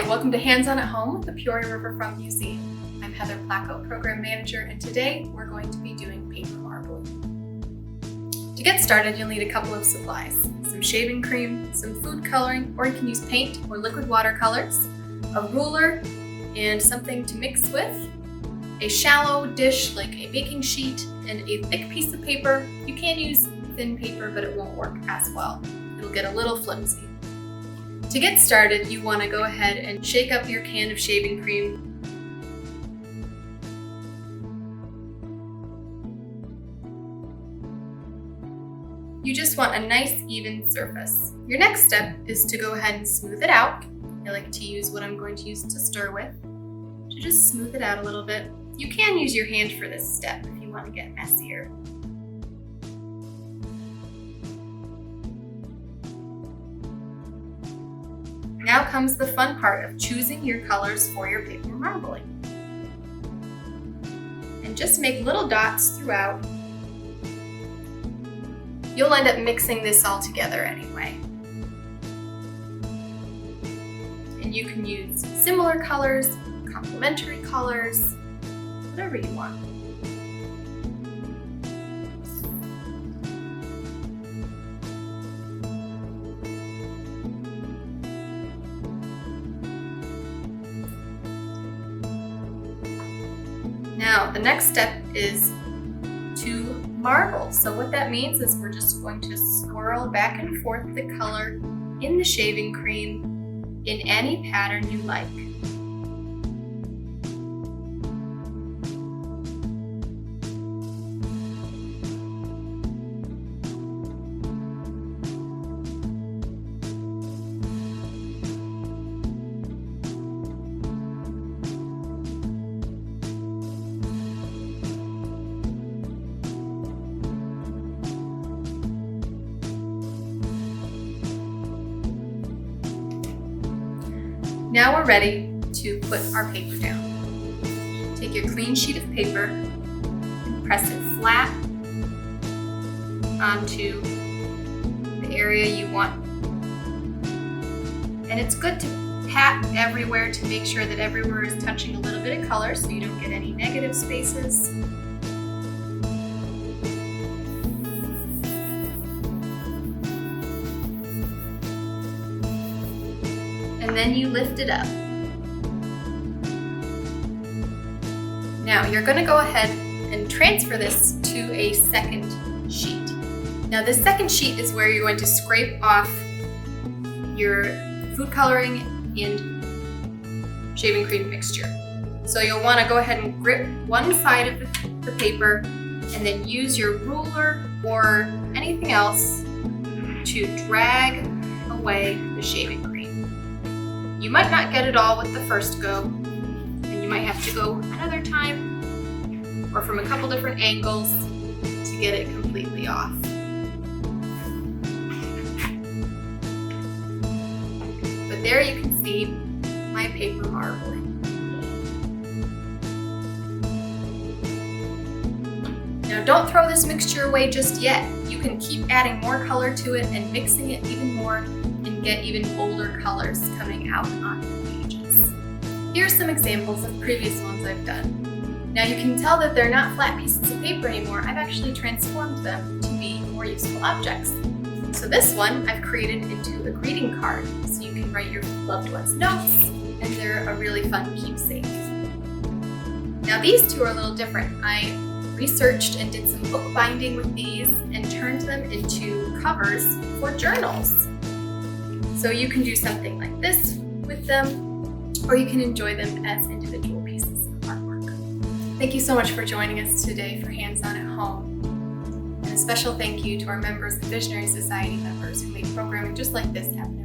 Hi, welcome to Hands-On at Home with the Peoria Riverfront Museum. I'm Heather Placco, Program Manager, and today we're going to be doing paper marbling. To get started, you'll need a couple of supplies. Some shaving cream, some food coloring, or you can use paint or liquid watercolors, a ruler, and something to mix with, a shallow dish like a baking sheet, and a thick piece of paper. You can use thin paper, but it won't work as well. It'll get a little flimsy. To get started, you want to go ahead and shake up your can of shaving cream. You just want a nice even surface. Your next step is to go ahead and smooth it out. I like to use what I'm going to use to stir with, to just smooth it out a little bit. You can use your hand for this step if you want to get messier. Now comes the fun part of choosing your colors for your paper marbling. And just make little dots throughout. You'll end up mixing this all together anyway. And you can use similar colors, complementary colors, whatever you want. Now, the next step is to marble. So what that means is we're just going to swirl back and forth the color in the shaving cream in any pattern you like. Now we're ready to put our paper down. Take your clean sheet of paper and press it flat onto the area you want. And it's good to pat everywhere to make sure that everywhere is touching a little bit of color so you don't get any negative spaces. And then you lift it up. Now you're going to go ahead and transfer this to a second sheet. Now this second sheet is where you're going to scrape off your food coloring and shaving cream mixture. So you'll want to go ahead and grip one side of the paper and then use your ruler or anything else to drag away the shaving cream. You might not get it all with the first go, and you might have to go another time or from a couple different angles to get it completely off. But there you can see my paper marbling. Now don't throw this mixture away just yet. You can keep adding more color to it and mixing it even more and get even bolder colors coming out on the pages. Here are some examples of previous ones I've done. Now you can tell that they're not flat pieces of paper anymore. I've actually transformed them to be more useful objects. So this one I've created into a greeting card, so you can write your loved ones notes, and they're a really fun keepsake. Now these two are a little different. I researched and did some bookbinding with these and turned them into covers for journals. So you can do something like this with them, or you can enjoy them as individual pieces of artwork. Thank you so much for joining us today for Hands-On at Home. And a special thank you to our members, the Visionary Society members, who make programming just like this happen.